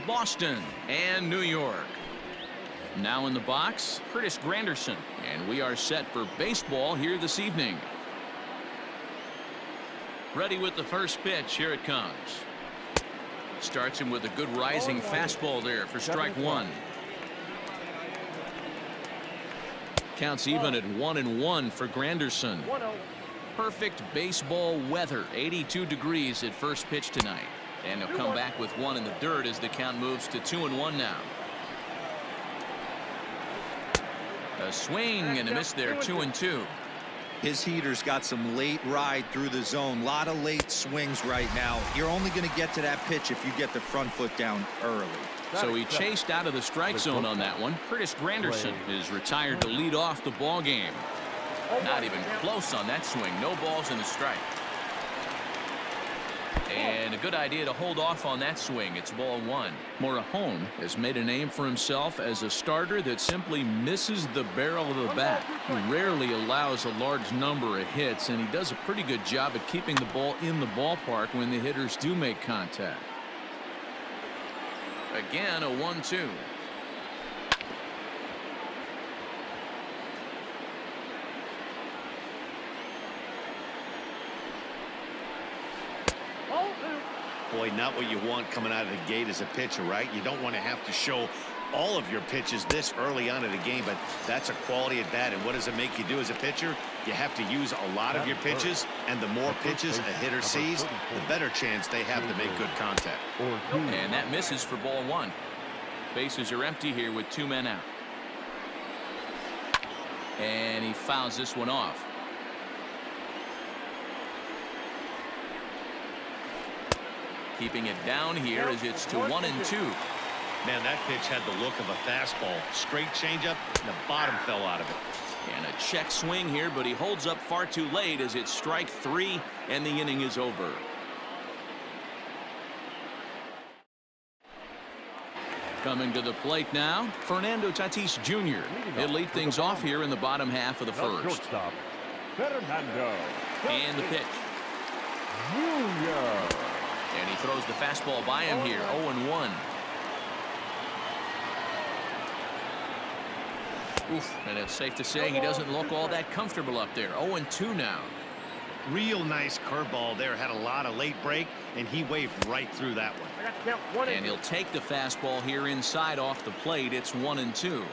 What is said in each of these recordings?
Boston and New York. Now in the box, Curtis Granderson, and we are set for baseball here this evening. Ready with the first pitch. Here it comes. Starts him with a good rising fastball there for strike one. Counts even at 1-1 for Granderson. Perfect baseball weather. 82 degrees at first pitch tonight. And he'll come back with one in the dirt as the count moves to 2-1 now. A swing and a miss there. 2-2. His heater's got some late ride through the zone. A lot of late swings right now. You're only going to get to that pitch if you get the front foot down early. So he chased out of the strike zone on that one. Curtis Granderson is retired to lead off the ball game. Not even close on that swing. No balls in the strike. And a good idea to hold off on that swing. It's ball one. Morahone has made a name for himself as a starter that simply misses the barrel of the bat. He rarely allows a large number of hits, and he does a pretty good job at keeping the ball in the ballpark when the hitters do make contact. Again, a 1-2. Boy, not what you want coming out of the gate as a pitcher, right? You don't want to have to show all of your pitches this early on in the game, but that's a quality at bat. And what does it make you do as a pitcher? You have to use a lot of your pitches, and the more pitches a hitter sees, the better chance they have to make good contact. And that misses for ball one. Bases are empty here with 2 men out. And he fouls this one off. Keeping it down here as it's to 1-2. Man, that pitch had the look of a fastball. Straight changeup, and the bottom fell out of it. And a check swing here, but he holds up far too late as it's strike 3, and the inning is over. Coming to the plate now, Fernando Tatis Jr. He'll lead things off here in the bottom half of the first. And the pitch. And he throws the fastball by him here. 0-1. Oof, and it's safe to say he doesn't look all that comfortable up there. 0-2 now. Real nice curveball there. Had a lot of late break, and he waved right through that one. And he'll take the fastball here inside off the plate. It's 1-2.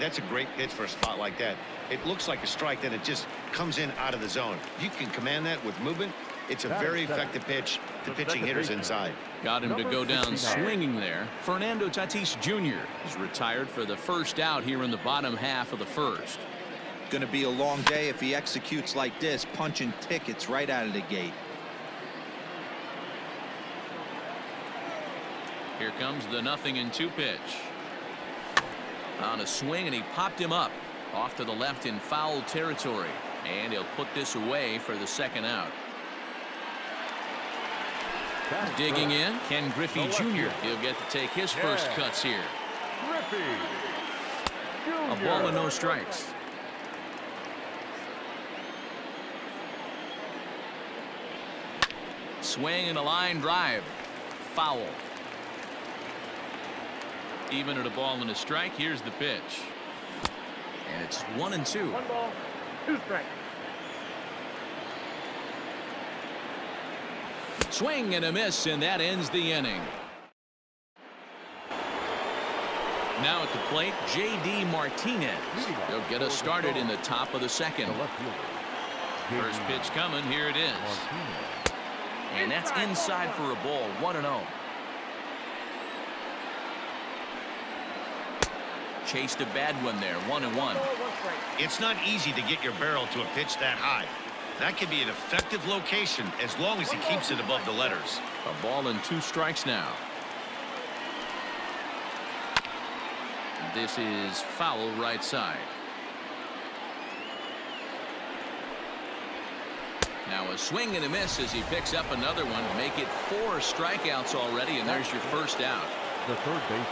That's a great pitch for a spot like that. It looks like a strike, then it just comes in out of the zone. You can command that with movement. It's a very effective pitch to pitching hitters inside. Got him to go down swinging there. Fernando Tatis Jr. is retired for the first out here in the bottom half of the first. Going to be a long day if he executes like this, punching tickets right out of the gate. Here comes the 0-2 pitch. On a swing, and he popped him up off to the left in foul territory. And he'll put this away for the second out. Digging in, Ken Griffey Jr. He'll get to take his first cuts here. A ball and no strikes. Swing and a line drive. Foul. Even at a ball and a strike. Here's the pitch. And it's 1-2. 1 ball, 2 strikes. Swing and a miss, and that ends the inning. Now at the plate, J.D. Martinez. He'll get us started in the top of the second. First pitch coming. Here it is. And that's inside for a ball. 1-0. Chased a bad one there. 1-1. It's not easy to get your barrel to a pitch that high. That can be an effective location as long as he keeps it above the letters. A ball and 2 strikes now. This is foul right side. Now a swing and a miss as he picks up another one. Make it 4 strikeouts already, and there's your first out. The third baseman.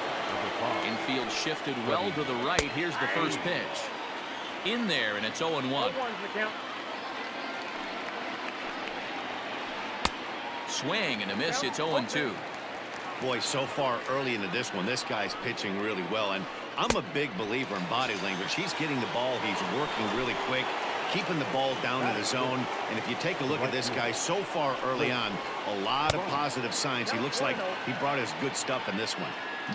Infield shifted well to the right. Here's the first pitch. In there, and it's 0-1. Swing and a miss. It's 0-2. Boy, so far early into this one, this guy's pitching really well. And I'm a big believer in body language. He's getting the ball. He's working really quick, keeping the ball down in the zone. And if you take a look at this guy so far early on, a lot of positive signs. He looks like he brought his good stuff in this one.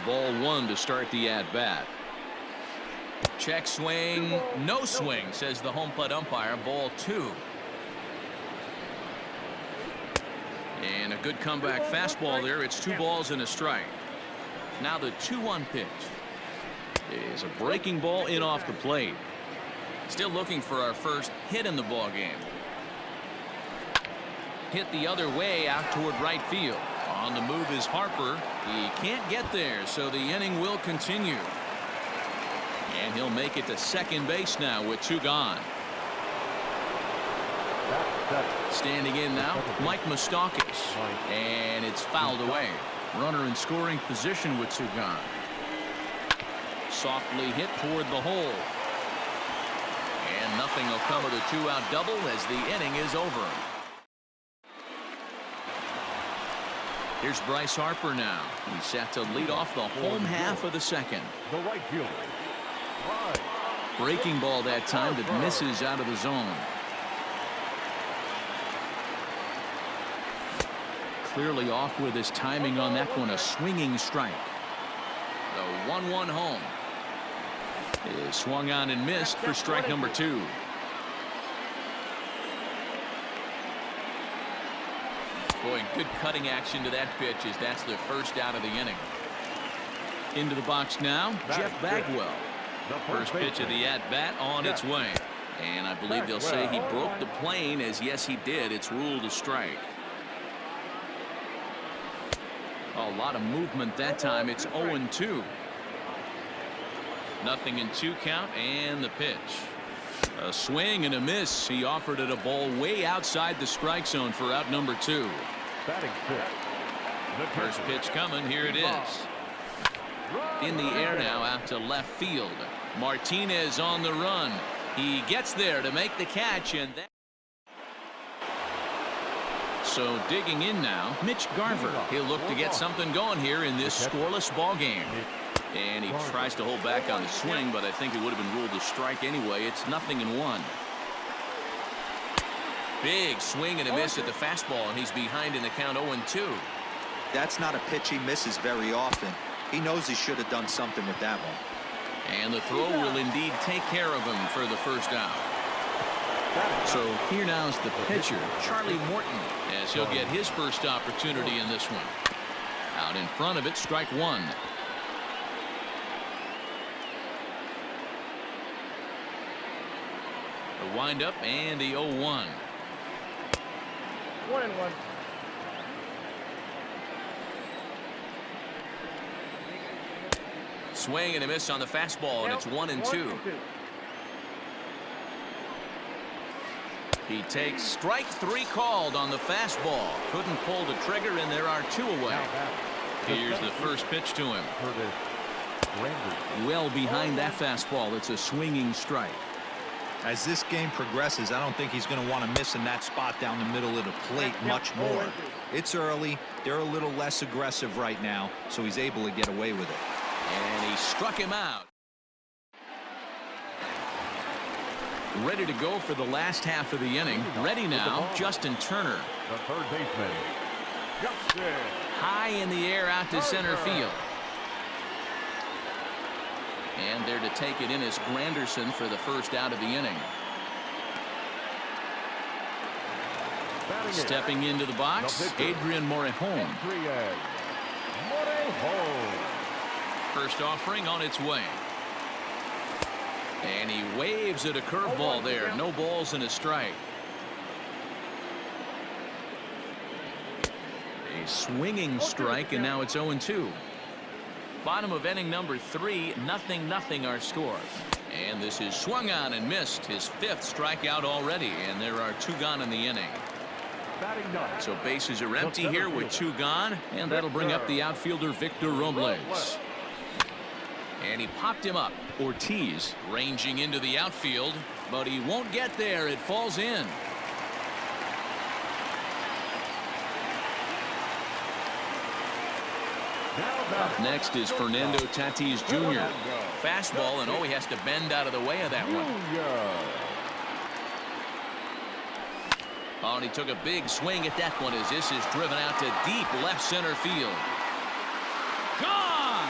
Ball one to start the at-bat. Check swing. No swing, says the home plate umpire. Ball two. And a good comeback fastball there. It's 2 balls and a strike. Now the 2-1 pitch is a breaking ball in off the plate. Still looking for our first hit in the ball game. Hit the other way out toward right field. On the move is Harper. He can't get there, so the inning will continue. And he'll make it to second base now with 2 gone. Standing in now, Mike Moustakas, and it's fouled away. Runner in scoring position with 2 gone. Softly hit toward the hole. And nothing will come of the 2-out double as the inning is over. Here's Bryce Harper now. He's set to lead off the home half of the second. The right fielder. Breaking ball that time that misses out of the zone. Clearly off with his timing on that one. A swinging strike. The 1-1 home is swung on and missed for strike number 2. Boy, good cutting action to that pitch as that's the first out of the inning. Into the box now, Jeff Bagwell. First pitch of the at-bat on its way. And I believe they'll say he broke the plane, as yes he did. It's ruled a strike. A lot of movement that time. It's 0-2. Nothing in 2 count, and the pitch. A swing and a miss. He offered it a ball way outside the strike zone for out number 2. Batting fifth. First pitch coming. Here it is. In the air now out to left field. Martinez on the run. He gets there to make the catch, and that. So digging in now, Mitch Garver. He'll look to get something going here in this scoreless ball game. And he tries to hold back on the swing, but I think it would have been ruled a strike anyway. It's 0-1. Big swing and a miss at the fastball, and he's behind in the count 0-2. That's not a pitch he misses very often. He knows he should have done something with that one. And the throw will indeed take care of him for the first out. So here now is the pitcher, Charlie Morton, as he'll get his first opportunity in this one. Out in front of it, strike 1. The windup and the 0-1. 1-1. Swing and a miss on the fastball, and it's 1-2. He takes strike 3 called on the fastball. Couldn't pull the trigger, and there are 2 away. Here's the first pitch to him. Well behind that fastball. It's a swinging strike. As this game progresses, I don't think he's going to want to miss in that spot down the middle of the plate much more. It's early. They're a little less aggressive right now, so he's able to get away with it. And he struck him out. Ready to go for the last half of the inning. Ready now, Justin Turner. The third baseman, Justin. High in the air out to center field. And there to take it in is Granderson for the first out of the inning. Stepping into the box, Adrian Morejon. First offering on its way. And he waves at a curveball there. No balls and a strike. A swinging strike, and now it's 0-2. Bottom of inning number 3, 0-0 our score. And this is swung on and missed. His 5th strikeout already, and there are 2 gone in the inning. So bases are empty here with 2 gone, and that'll bring up the outfielder Victor Robles. And he popped him up. Ortiz ranging into the outfield, but he won't get there. It falls in. Up next is Fernando Tatis Jr. Fastball, and he has to bend out of the way of that one. And he took a big swing at that one as this is driven out to deep left center field. Gone!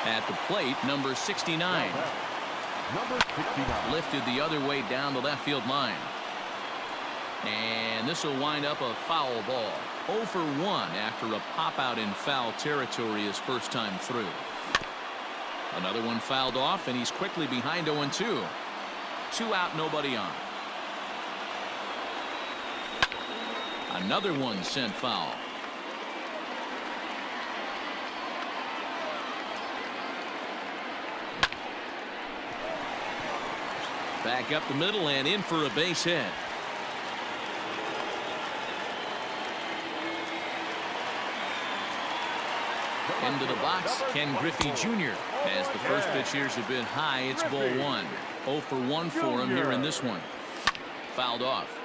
At the plate, number 69. Number 69. Lifted the other way down the left field line. And this will wind up a foul ball. 0 for 1 after a pop out in foul territory his first time through. Another one fouled off, and he's quickly behind 0-2. 2 out, nobody on. Another one sent foul. Back up the middle and in for a base hit. Into the box, Ken Griffey Jr. As the first pitch here has been high, it's ball 1. 0 for 1 for him here in this one. Fouled off.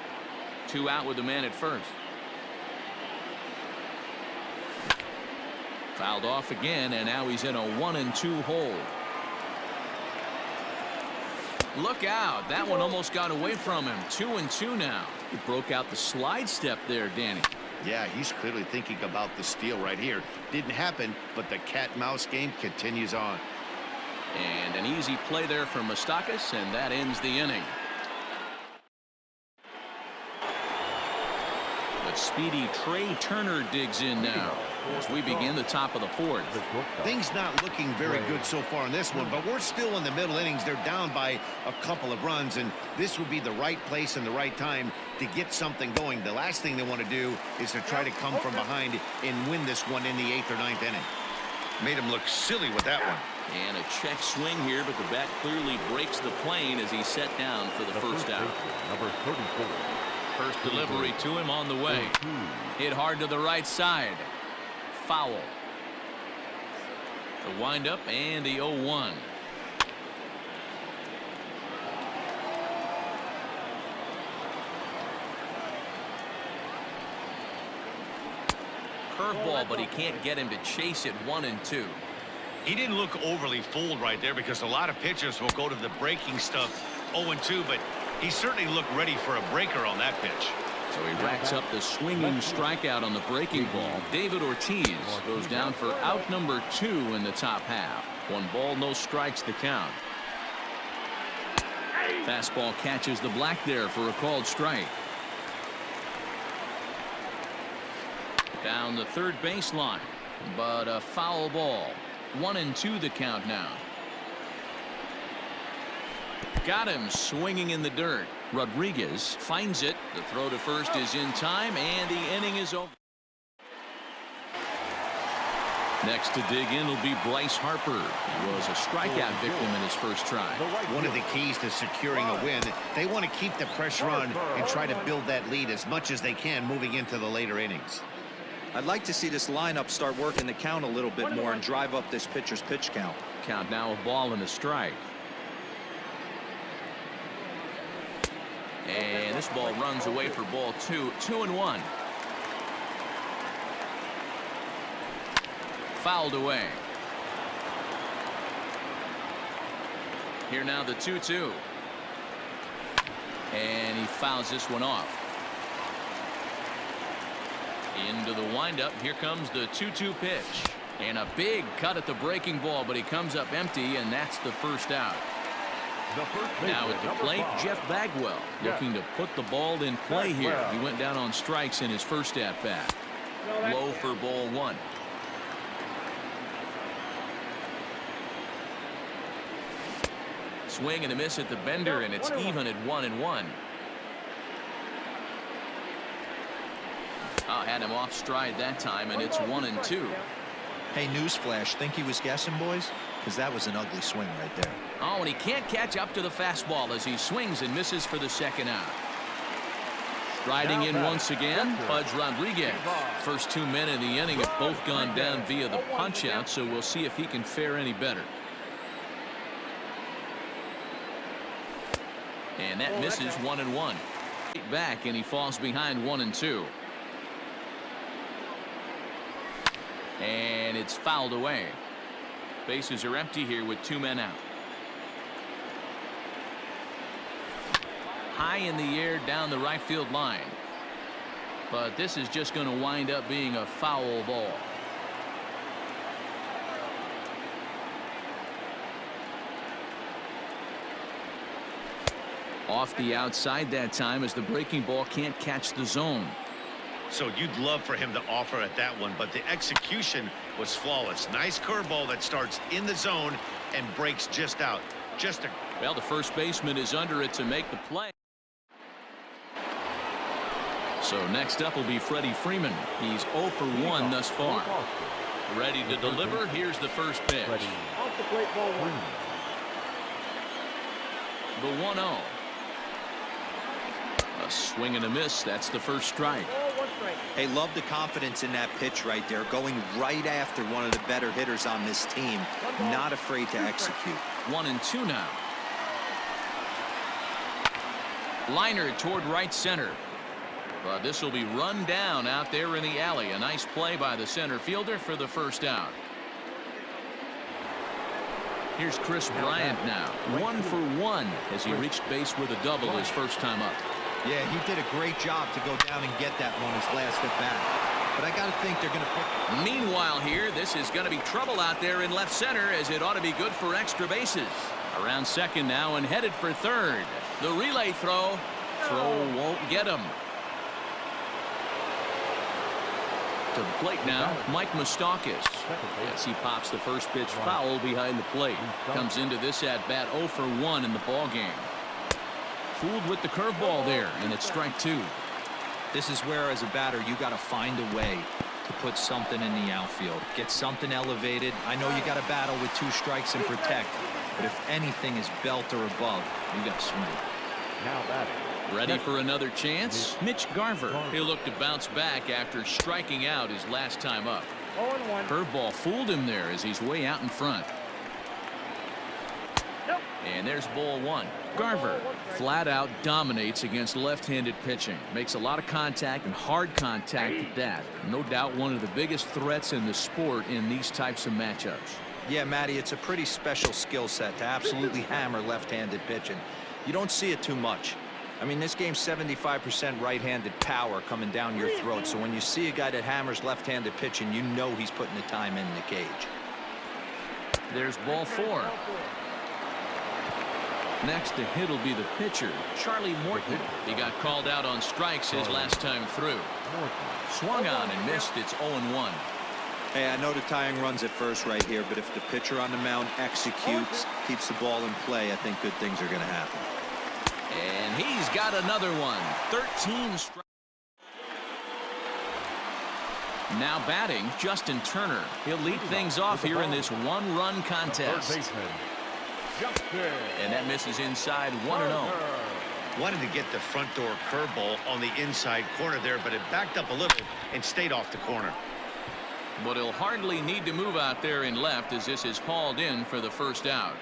2 out with the man at first. Fouled off again, and now he's in a 1-2 hole. Look out. That one almost got away from him. 2-2 now. He broke out the slide step there, Danny. Yeah, he's clearly thinking about the steal right here. Didn't happen, but the cat-mouse game continues on. And an easy play there for Moustakas, and that ends the inning. But speedy Trey Turner digs in now as we begin the top of the 4th. Things not looking very good so far in this one, but we're still in the middle innings. They're down by a couple of runs, and this would be the right place and the right time to get something going. The last thing they want to do is to try to come from behind and win this one in the 8th or 9th inning. Made him look silly with that one. And a check swing here, but the bat clearly breaks the plane as he's set down for the first out. Number 34. First delivery to him on the way. Hit hard to the right side. Foul. The windup and the 0-1. Curveball, but he can't get him to chase it. 1-2. He didn't look overly fooled right there because a lot of pitchers will go to the breaking stuff 0-2, but he certainly looked ready for a breaker on that pitch. So he racks up the swinging strikeout on the breaking ball. David Ortiz goes down for out number 2 in the top half. 1 ball, no strikes the count. Fastball catches the black there for a called strike. Down the third baseline, but a foul ball. 1-2 the count now. Got him swinging in the dirt. Rodriguez finds it. The throw to first is in time, and the inning is over. Next to dig in will be Bryce Harper. He was a strikeout victim in his first try. One of the keys to securing a win, they want to keep the pressure on and try to build that lead as much as they can moving into the later innings. I'd like to see this lineup start working the count a little bit more and drive up this pitcher's pitch count. Count now a ball and a strike. And this ball runs away for ball 2. 2-1. Fouled away. Here now the 2-2. And he fouls this one off. Into the windup. Here comes the 2-2 pitch. And a big cut at the breaking ball, but he comes up empty, and that's the first out. Now at the plate, Jeff Bagwell looking to put the ball in play here. He went down on strikes in his first at bat. Low for ball 1. Swing and a miss at the bender, and it's even at 1-1. Had him off stride that time, and it's 1-2. Hey, newsflash, think he was guessing, boys? Because that was an ugly swing right there. Oh, and he can't catch up to the fastball as he swings and misses for the second out. Striding in once again, Pudge Rodriguez. First 2 men in the inning have both gone down via the punch out, so we'll see if he can fare any better. And that misses 1-1. Back, and he falls behind 1-2. And it's fouled away. Bases are empty here with 2 men out. High in the air down the right field line. But this is just going to wind up being a foul ball. Off the outside that time as the breaking ball can't catch the zone. So you'd love for him to offer at that one, but the execution was flawless. Nice curveball that starts in the zone and breaks just out. Well, the first baseman is under it to make the play. So next up will be Freddie Freeman. He's 0 for 1 thus far. Ready to deliver. Here's the first pitch. Off the plate, ball 1. The 1-0. A swing and a miss. That's the first strike. Hey, love the confidence in that pitch right there. Going right after one of the better hitters on this team. Not afraid to execute. 1-2 now. Liner toward right center. But this will be run down out there in the alley. A nice play by the center fielder for the first out. Here's Chris Bryant now. 1 for 1 as he reached base with a double his first time up. Yeah, he did a great job to go down and get that one his last at bat. But I got to think they're going to pick. Meanwhile here, this is going to be trouble out there in left center as it ought to be good for extra bases. Around second now and headed for third. The relay throw. Throw won't get him. To the plate now, Mike Moustakas. As he pops the first pitch foul behind the plate. Comes into this at bat 0 for 1 in the ball game. Fooled with the curveball there, and it's strike 2. This is where, as a batter, you got to find a way to put something in the outfield. Get something elevated. I know you got to battle with 2 strikes and protect, but if anything is belt or above, you got to swing. Now batting. Ready for another chance? Mitch Garver. He'll look to bounce back after striking out his last time up. 0-1. Curveball fooled him there as he's way out in front. Nope. And there's ball 1. Garver flat out dominates against left-handed pitching. Makes a lot of contact and hard contact at that. No doubt one of the biggest threats in the sport in these types of matchups. Yeah, Matty, it's a pretty special skill set to absolutely hammer left-handed pitching. You don't see it too much. I mean, this game's 75% right-handed power coming down your throat. So when you see a guy that hammers lefty-handed pitching, you know he's putting the time in the cage. There's ball 4. Next to hit will be the pitcher, Charlie Morton. He got called out on strikes his last time through. Swung on and missed. It's 0-1. Hey, I know the tying run's at first right here, but if the pitcher on the mound executes, keeps the ball in play, I think good things are going to happen. And he's got another one. 13 strikes. Now batting, Justin Turner. He'll lead things off here in this one-run contest. And that misses inside 1-0. Wanted to get the front door curveball on the inside corner there, but it backed up a little and stayed off the corner. But he'll hardly need to move out there in left as this is hauled in for the first out.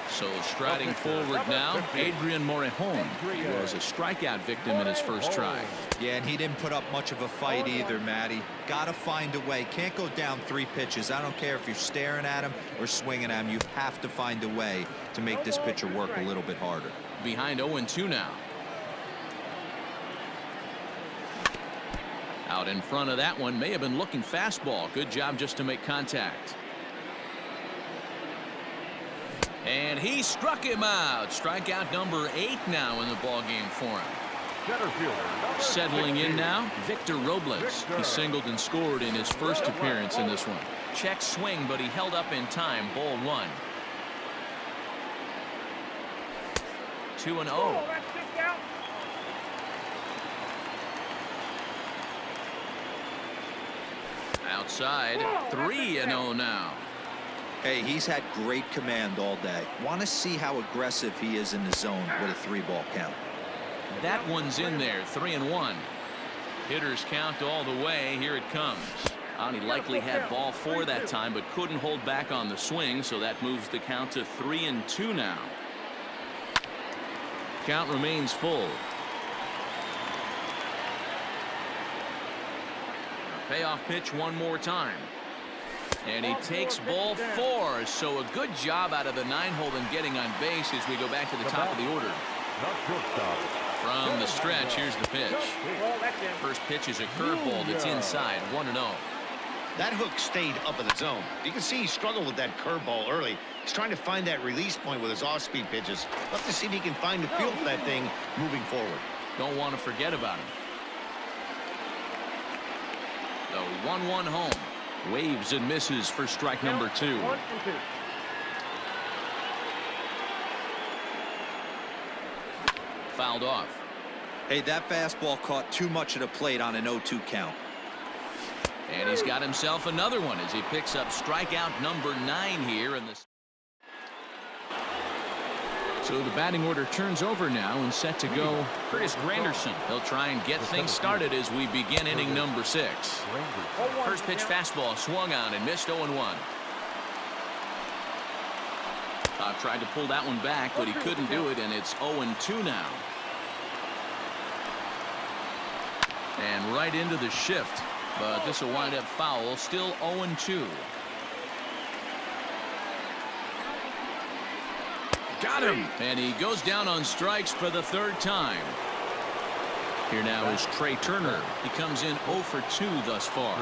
So striding forward now, Adrian Morejon. He was a strikeout victim in his first try. Yeah, and he didn't put up much of a fight either, Matty. Got to find a way. Can't go down 3 pitches. I don't care if you're staring at him or swinging at him. You have to find a way to make this pitcher work a little bit harder. Behind 0-2 now. Out in front of that one, may have been looking fastball. Good job just to make contact. And he struck him out. Strikeout number 8 now in the ballgame for him. Settling in now, Victor Robles. He singled and scored in his first appearance in this one. Check swing, but he held up in time. Ball 1. 2-0. Outside, 3-0 now. Hey, he's had great command all day. Want to see how aggressive he is in the zone with a 3-ball count. That one's in there, 3-1. Hitters count all the way. Here it comes. And he likely had ball 4 that time, but couldn't hold back on the swing, so that moves the count to 3-2 now. Count remains full. A payoff pitch one more time. And he takes ball 4, so a good job out of the 9-hole and getting on base as we go back to the top of the order. From the stretch, here's the pitch. First pitch is a curveball that's inside, 1-0. That hook stayed up in the zone. You can see he struggled with that curveball early. He's trying to find that release point with his off-speed pitches. Love to see if he can find the feel for that thing moving forward. Don't want to forget about him. The 1-1 home. Waves and misses for strike number 2. 1-2. Fouled off. Hey, that fastball caught too much of the plate on an 0-2 count. And he's got himself another one as he picks up strikeout number 9 here in this. So the batting order turns over now and set to go. Curtis Granderson. He'll try and get things started as we begin inning number 6. First pitch fastball swung on and missed 0-1. Tried to pull that one back, but he couldn't do it, and it's 0-2 now. And right into the shift, but this will wind up foul. Still 0-2. Got him, and he goes down on strikes for the 3rd time. Here now is Trey Turner. He comes in 0 for 2 thus far.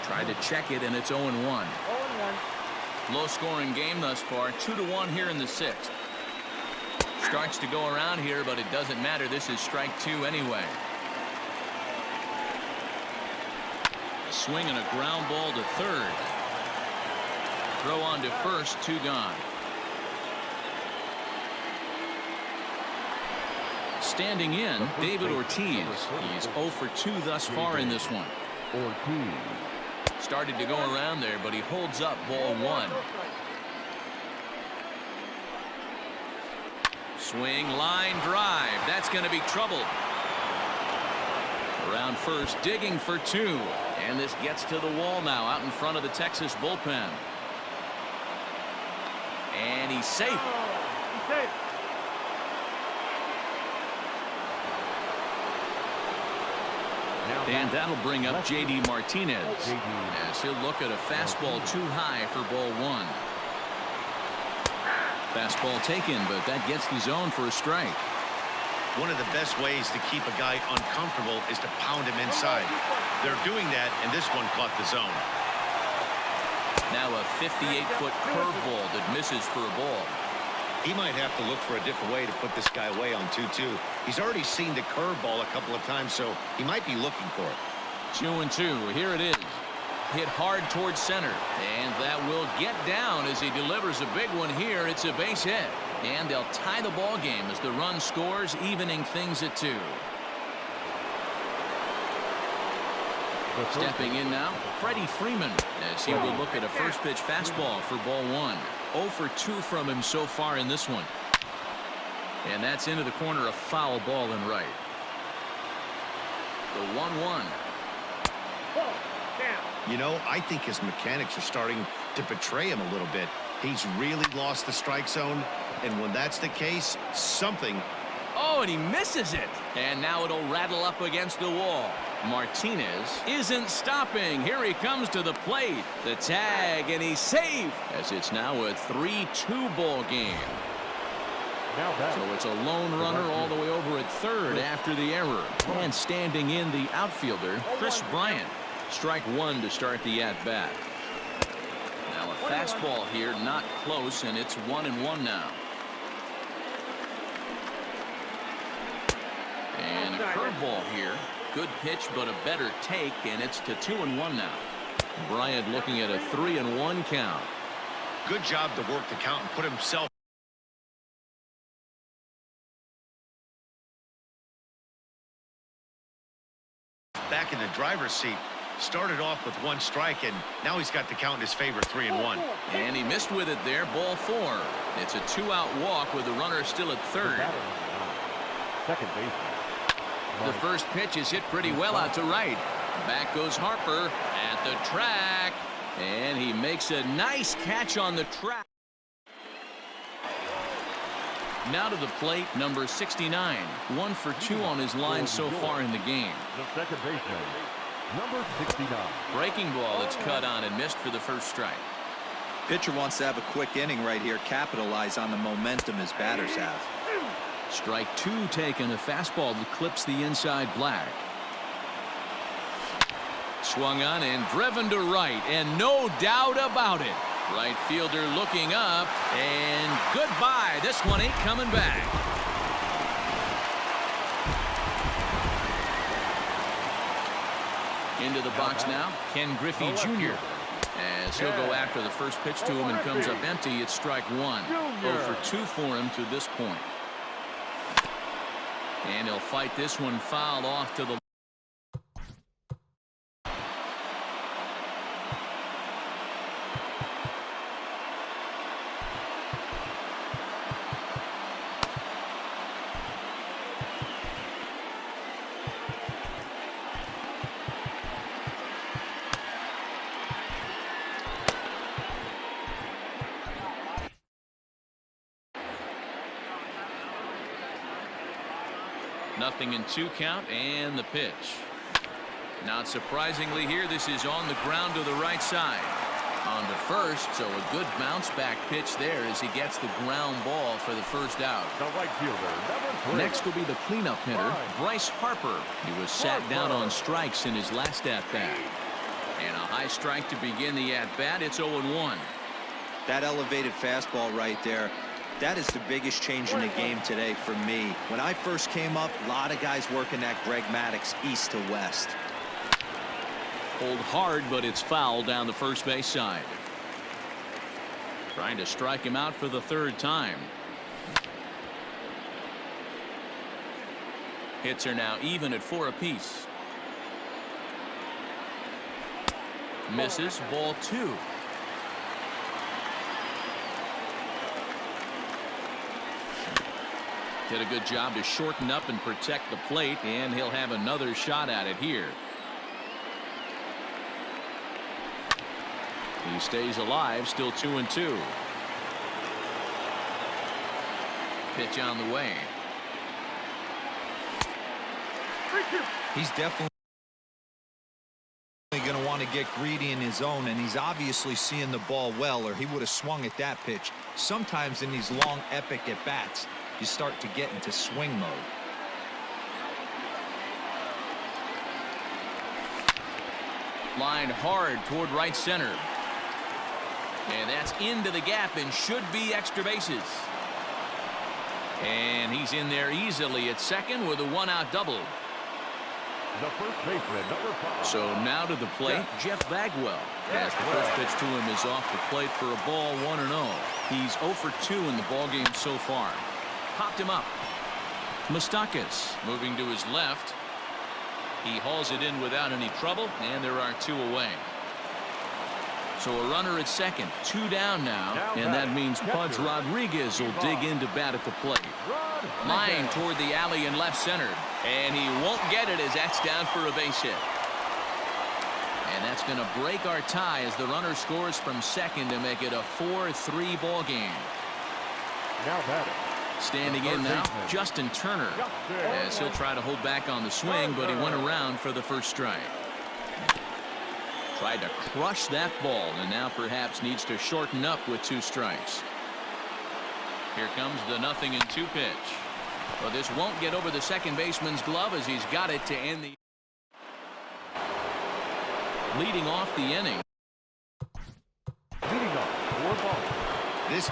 Tried to check it, and it's 0-1. 0-1. Low-scoring game thus far, 2-1 here in the 6th. Starts to go around here, but it doesn't matter. This is strike 2 anyway. A swing and a ground ball to 3rd. Throw on to 1st, 2 gone. Standing in, David Ortiz. He's 0 for 2 thus far in this one. Started to go around there, but he holds up ball 1. Swing, line drive. That's going to be trouble. Around first, digging for 2. And this gets to the wall now out in front of the Texas bullpen. And he's safe. And that'll bring up J.D. Martinez as he'll look at a fastball too high for ball 1. Fastball taken, but that gets the zone for a strike. One of the best ways to keep a guy uncomfortable is to pound him inside. They're doing that, and this one caught the zone. Now a 58-foot curveball that misses for a ball. He might have to look for a different way to put this guy away on 2-2. He's already seen the curveball a couple of times, so he might be looking for it. 2-2. Here it is. Hit hard towards center, and that will get down as he delivers a big one here. It's a base hit, and they'll tie the ball game as the run scores, evening things at 2. Stepping in now, Freddie Freeman, as he will look at a first pitch fastball for ball 1. 0 for 2 from him so far in this one. And that's into the corner, a foul ball and right. The 1-1. You know, I think his mechanics are starting to betray him a little bit. He's really lost the strike zone, and when that's the case, something. Oh, and he misses it. And now it'll rattle up against the wall. Martinez isn't stopping. Here he comes to the plate. The tag, and he's safe as it's now a 3-2 ball game. So it's a lone runner all the way over at 3rd after the error. And standing in the outfielder, Chris Bryant. Strike 1 to start the at-bat. Now a fastball here, not close, and it's 1-1 now. And a curveball here. Good pitch, but a better take, and it's to 2-1 now. Bryant looking at a 3-1 count. Good job to work the count and put himself back in the driver's seat. Started off with 1 strike, and now he's got the count in his favor, 3-1. And he missed with it there, ball 4. It's a 2-out walk with the runner still at 3rd. Second base. The first pitch is hit pretty well out to right. Back goes Harper at the track, and he makes a nice catch on the track. Now to the plate, number 69. 1 for 2 on his line so far in the game. The second baseman, number 69. Breaking ball, it's cut on and missed for the first strike. Pitcher wants to have a quick inning right here, capitalize on the momentum his batters have. Strike 2 taken, a fastball that clips the inside black. Swung on and driven to right, and no doubt about it. Right fielder looking up, and goodbye. This one ain't coming back. Into the box now, Ken Griffey Jr. As he'll go after the first pitch to him and comes up empty. It's strike 1. 0 for 2 for him to this point. And he'll fight this one fouled off to the nothing in 2 count, and the pitch. Not surprisingly here, this is on the ground to the right side. On to first, so a good bounce back pitch there as he gets the ground ball for the first out. The right fielder, number 3. Next will be the cleanup hitter, Bryce Harper. He was sat down on strikes in his last at-bat. And a high strike to begin the at-bat. It's 0-1. That elevated fastball right there, that is the biggest change in the game today for me. When I first came up, a lot of guys working that Greg Maddux east to west. Pulled hard, but it's foul down the first base side. Trying to strike him out for the 3rd time. Hits are now even at 4 apiece. Misses, ball 2. Did a good job to shorten up and protect the plate, and he'll have another shot at it here. He stays alive, still 2-2. Pitch on the way. He's definitely going to want to get greedy in his zone, and he's obviously seeing the ball well, or he would have swung at that pitch. Sometimes in these long epic at bats, you start to get into swing mode. Line hard toward right center. And that's into the gap and should be extra bases. And he's in there easily at second with a 1-out double. The first baseman, number 5. So now to the plate, Jeff Bagwell. As the first pitch to him is off the plate for a ball, 1-0. He's 0 for 2 in the ballgame so far. Popped him up. Moustakas moving to his left. He hauls it in without any trouble, and there are 2 away. So a runner at second, 2 down now, and that means Pudge Rodriguez will dig in to bat at the plate. Line toward the alley in left center, and he won't get it as that's down for a base hit. And that's going to break our tie as the runner scores from second to make it a 4-3 ball game. Now batting. Standing in now, Justin Turner, as he'll try to hold back on the swing, but he went around for the first strike. Tried to crush that ball, and now perhaps needs to shorten up with 2 strikes. Here comes the 0-2 pitch. Well, this won't get over the second baseman's glove as he's got it to end the. Leading off the inning. Leading off 4 balls. This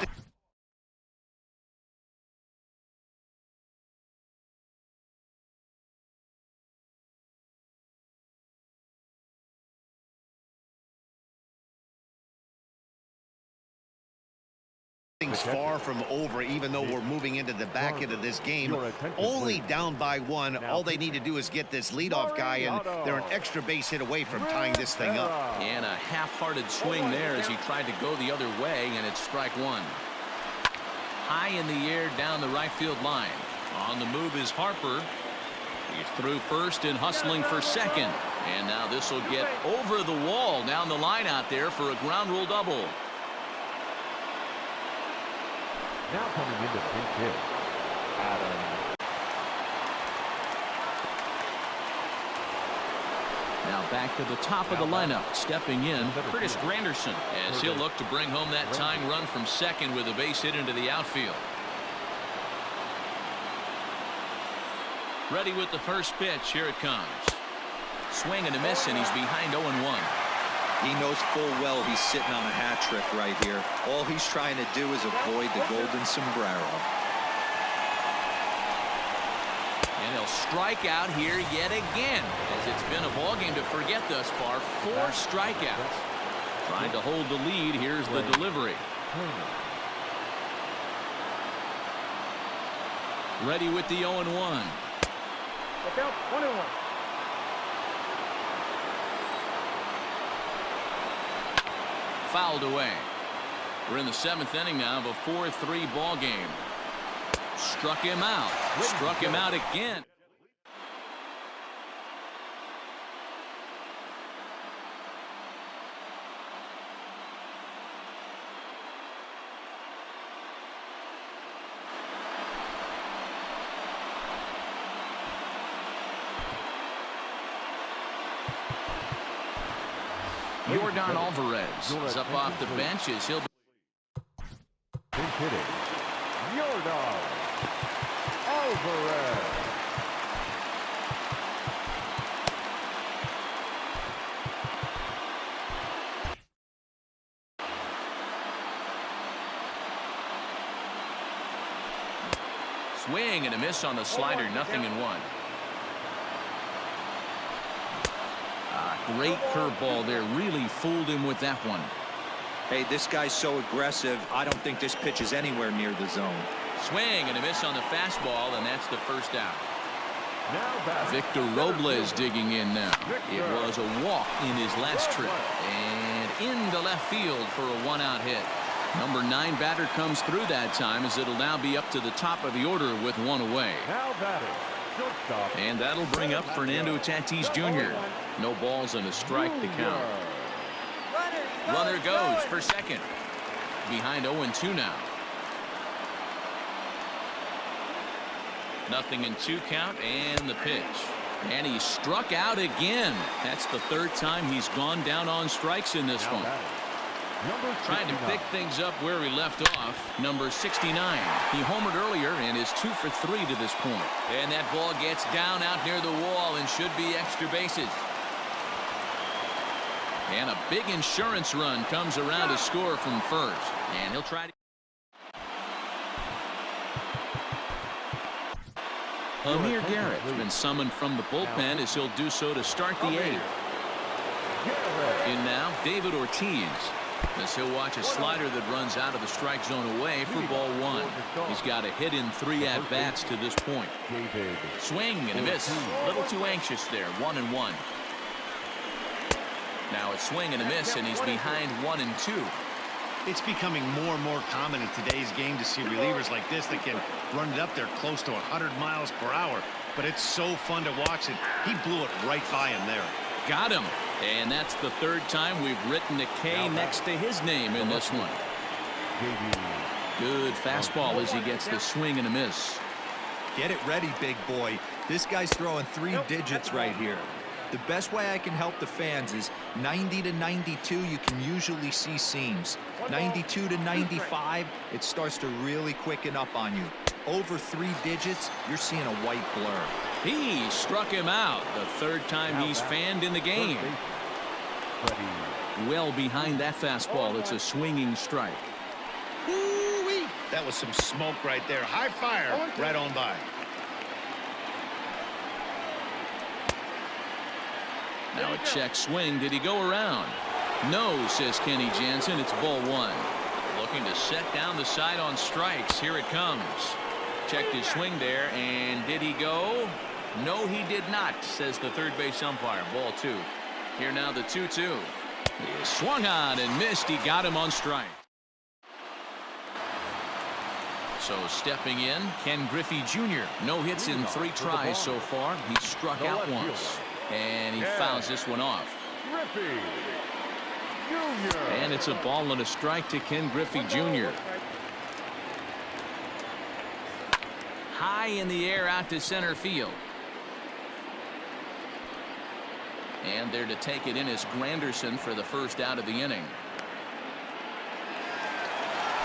thing's far from over, even though we're moving into the back end of this game. Only down by 1. All they need to do is get this leadoff guy, and they're an extra base hit away from tying this thing up. And a half-hearted swing there as he tried to go the other way, and it's strike 1. High in the air down the right field line. On the move is Harper. He's through first and hustling for second. And now this will get over the wall down the line out there for a ground rule double. Now coming into pinch hit, Adam. Now back to the top of the lineup. Stepping in, Curtis Granderson, as he'll look to bring home that tying run from second with a base hit into the outfield. Ready with the first pitch. Here it comes. Swing and a miss, and he's behind 0-1. He knows full well he's sitting on a hat trick right here. All he's trying to do is avoid the golden sombrero. And he'll strike out here yet again, as it's been a ball game to forget thus far. 4 strikeouts. Trying to hold the lead. Here's the delivery. Ready with the 0-1. Look out, 1-1. Fouled away. We're in the 7th inning now of a 4-3 ball game. Struck him out. Struck him out again. Yordan Alvarez is up off the bench as he'll be Pinch hitting, Yordan Alvarez. swing and a miss on the slider. 0-1. Great curveball there. Really fooled him with that one. Hey, this guy's so aggressive. I don't think this pitch is anywhere near the zone. Swing and a miss on the fastball, and that's the first out. Now back. Victor Robles digging in now. It was a walk in his last trip, and into left field for a 1-out hit. Number 9 batter comes through that time, as it'll now be up to the top of the order with 1 away. Now batting, shortstop. And that'll bring up Fernando Tatis Jr. No balls and a strike to count. Runner goes for second. Behind 0-2 now. 0-2 count, and the pitch. And he struck out again. That's the 3rd time he's gone down on strikes in this one. Number Trying to 69. pick things up where he left off. Number 69. He homered earlier and is 2 for 3 to this point. And that ball gets down out near the wall and should be extra bases. And a big insurance run comes around to score from first. And he'll try to... Amir Garrett's been summoned from the bullpen, as he'll do so to start the 8th. In now, David Ortiz, as he'll watch a slider that runs out of the strike zone away for ball 1. He's got a hit in 3 at-bats to this point. Swing and a miss. A little too anxious there. 1-1. Now it's swing and a miss, and he's behind 1-2. It's becoming more and more common in today's game to see relievers like this that can run it up there close to 100 miles per hour. But it's so fun to watch it. He blew it right by him there. Got him. And that's the 3rd time we've written a K next to his name in this one. Good fastball as he gets the swing and a miss. Get it ready, big boy. This guy's throwing 3 digits right here. The best way I can help the fans is 90 to 92. You can usually see seams. 92 to 95, it starts to really quicken up on you. Over 3 digits, you're seeing a white blur. He struck him out. The 3rd time he's fanned in the game. Well behind that fastball. It's a swinging strike. Woo-wee. That was some smoke right there. High fire right on by. Now a check swing. Did he go around? No, says Kenny Jansen. It's ball 1. Looking to set down the side on strikes. Here it comes. Checked his swing there, and did he go? No, he did not, says the 3rd base umpire. Ball 2. Here now the 2-2. He swung on and missed. He got him on strike. So stepping in, Ken Griffey Jr. No hits in 3 tries so far. He struck out once. And he fouls this one off. Griffey Jr. And it's a ball and a strike to Ken Griffey Jr. High in the air out to center field. And there to take it in is Granderson for the first out of the inning.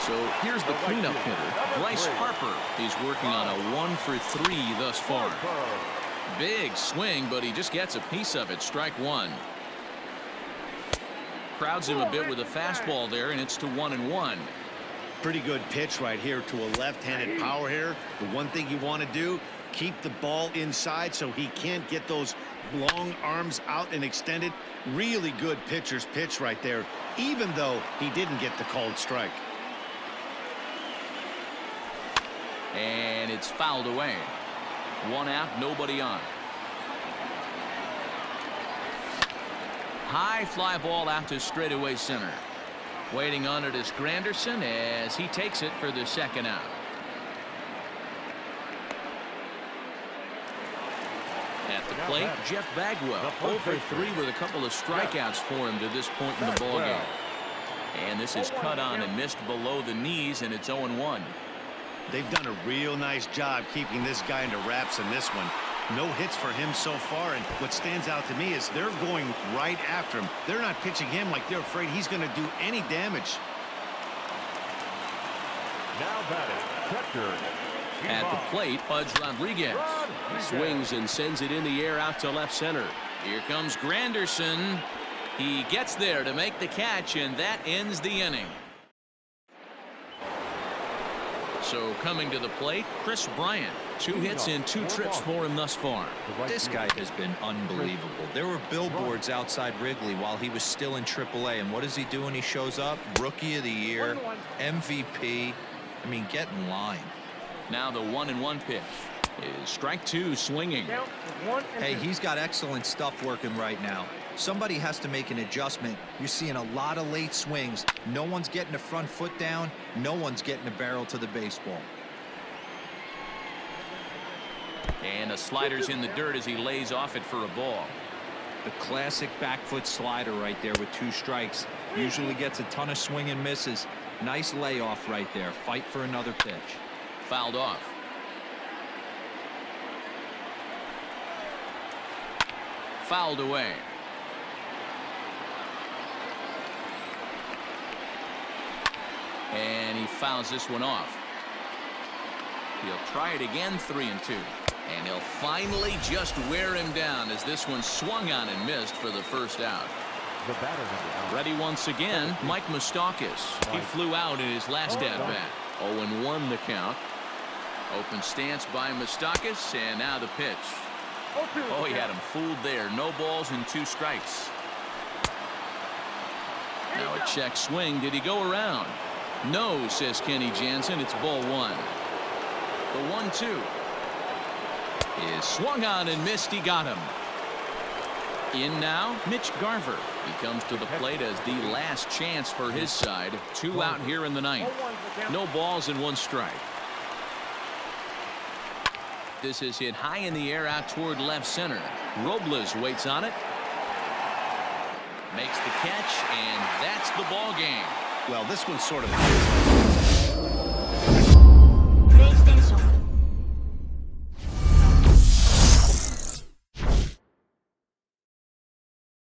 So here's the cleanup hitter, Bryce Harper. He's working on a 1 for 3 thus far. Big swing, but he just gets a piece of it. Strike one. Crowds him a bit with a fastball there, and it's to 1-1. Pretty good pitch right here to a left-handed power hitter. The one thing you want to do, keep the ball inside so he can't get those long arms out and extended. Really good pitcher's pitch right there, even though he didn't get the called strike. And it's fouled away. 1 out, nobody on. High fly ball out to straightaway center. Waiting on it is Granderson as he takes it for the second out. At the plate, Jeff Bagwell. 0 for 3 with a couple of strikeouts for him to this point in the ballgame. And this is cut on and missed below the knees, and it's 0-1. They've done a real nice job keeping this guy into wraps in this one. No hits for him so far, and what stands out to me is they're going right after him. They're not pitching him like they're afraid he's going to do any damage. Now batting, catcher. At the plate, Pudge Rodriguez. Swings and sends it in the air out to left center. Here comes Granderson. He gets there to make the catch, and that ends the inning. So coming to the plate, Chris Bryant. 2 hits in 2 trips for him thus far. This guy has been unbelievable. There were billboards outside Wrigley while he was still in AAA, and what does he do when he shows up? Rookie of the Year, MVP. I mean, get in line. Now the 1-1 pitch is strike 2 swinging. Hey, he's got excellent stuff working right now. Somebody has to make an adjustment. You're seeing a lot of late swings. No one's getting the front foot down. No one's getting the barrel to the baseball. And a slider's in the dirt as he lays off it for a ball. The classic back foot slider right there with 2 strikes. Usually gets a ton of swing and misses. Nice layoff right there. Fight for another pitch. Fouled off. Fouled away. And he fouls this one off. He'll try it again, 3-2. And he'll finally just wear him down as this one swung on and missed for the first out. The batter number. Ready once again, Mike Moustakas. He flew out in his last at-bat. 0-1 the count. Open stance by Moustakas, and now the pitch. Oh, he had him fooled there. No balls and 2 strikes. Now a check swing. Did he go around? No, says Kenny Jansen. It's ball 1. The 1-2 is swung on and missed. He got him. In now, Mitch Garver. He comes to the plate as the last chance for his side. 2 out here in the 9th. No balls and 1 strike. This is hit high in the air out toward left center. Robles waits on it. Makes the catch, and that's the ball game. Well, this one's sort of